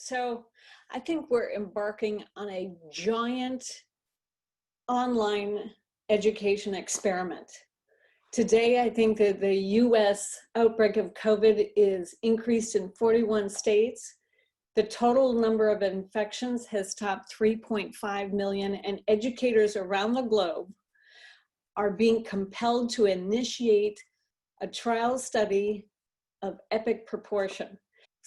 So I think we're embarking on a giant online education experiment. Today, I think that the US outbreak of COVID is increased in 41 states. The total number of infections has topped 3.5 million, and educators around the globe are being compelled to initiate a trial study of epic proportion.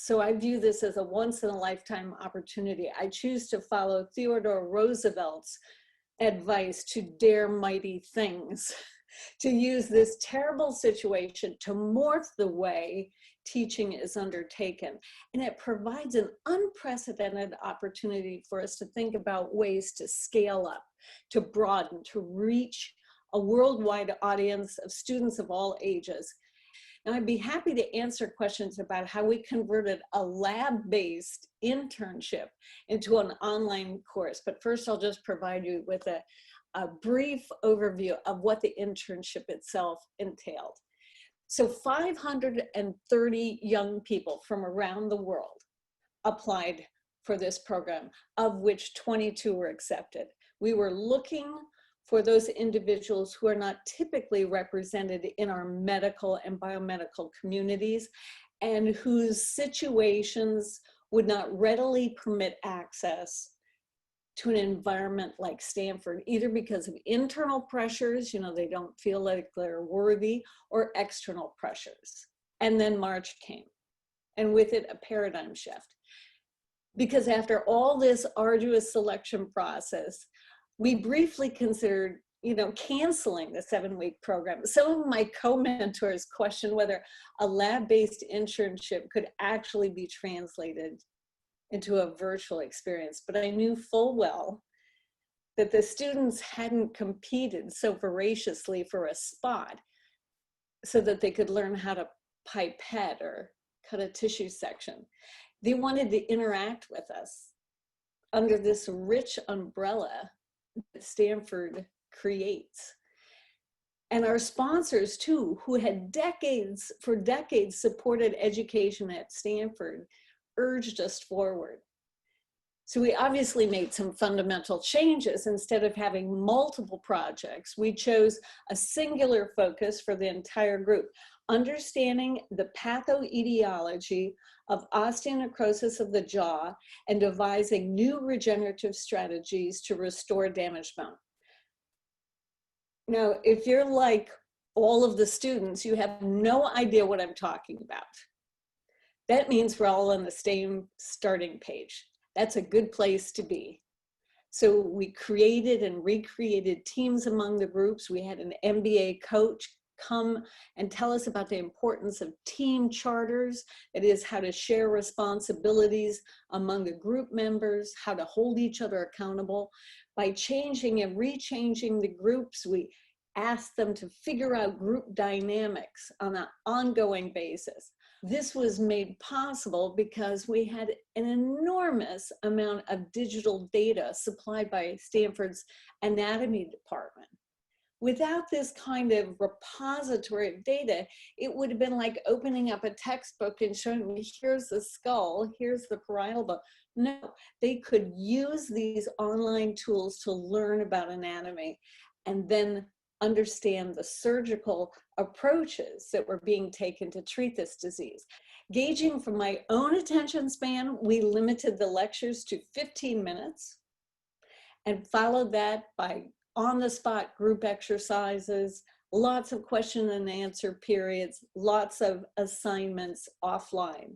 So I view this as a once-in-a-lifetime opportunity. I choose to follow Theodore Roosevelt's advice to dare mighty things, to use this terrible situation to morph the way teaching is undertaken. And it provides an unprecedented opportunity for us to think about ways to scale up, to broaden, to reach a worldwide audience of students of all ages. And I'd be happy to answer questions about how we converted a lab-based internship into an online course. But first, I'll just provide you with a brief overview of what the internship itself entailed. So 530 young people from around the world applied for this program, of which 22 were accepted. We were looking for those individuals who are not typically represented in our medical and biomedical communities and whose situations would not readily permit access to an environment like Stanford, either because of internal pressures, they don't feel like they're worthy, or external pressures. And then March came, and with it a paradigm shift. Because after all this arduous selection process, we briefly considered, canceling the 7-week program. Some of my co-mentors questioned whether a lab-based internship could actually be translated into a virtual experience. But I knew full well that the students hadn't competed so voraciously for a spot so that they could learn how to pipette or cut a tissue section. They wanted to interact with us under this rich umbrella that Stanford creates. And our sponsors too, who had for decades supported education at Stanford, urged us forward. So we obviously made some fundamental changes. Instead of having multiple projects, we chose a singular focus for the entire group, understanding the pathoetiology of osteonecrosis of the jaw and devising new regenerative strategies to restore damaged bone. Now, if you're like all of the students, you have no idea what I'm talking about. That means we're all on the same starting page. That's a good place to be. So we created and recreated teams among the groups. We had an MBA coach come and tell us about the importance of team charters. That is, how to share responsibilities among the group members, how to hold each other accountable. By changing and rechanging the groups, we asked them to figure out group dynamics on an ongoing basis. This was made possible because we had an enormous amount of digital data supplied by Stanford's anatomy department. Without this kind of repository of data, it would have been like opening up a textbook and showing me, here's the skull, here's the parietal bone. No, they could use these online tools to learn about anatomy and then understand the surgical approaches that were being taken to treat this disease. Gauging from my own attention span, we limited the lectures to 15 minutes and followed that by on-the-spot group exercises, lots of question and answer periods, lots of assignments offline.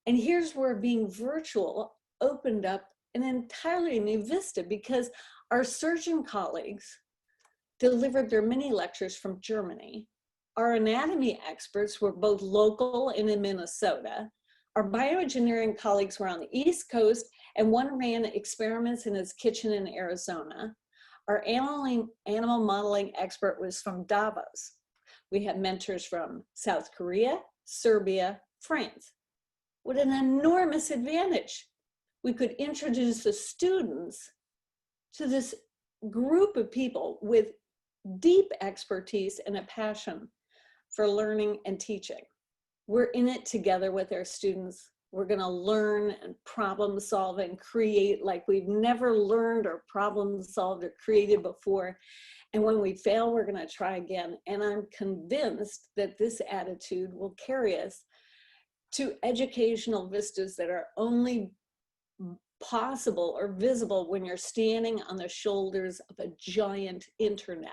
And here's where being virtual opened up an entirely new vista, because our surgeon colleagues delivered their mini lectures from Germany. Our anatomy experts were both local and in Minnesota. Our bioengineering colleagues were on the East Coast, and one ran experiments in his kitchen in Arizona. Our animal modeling expert was from Davos. We had mentors from South Korea, Serbia, France. What an enormous advantage. We could introduce the students to this group of people with deep expertise and a passion for learning and teaching. We're in it together with our students We're going to learn and problem solve and create like we've never learned or problem solved or created before. And when we fail, we're going to try again. And I'm convinced that this attitude will carry us to educational vistas that are only possible or visible when you're standing on the shoulders of a giant internet.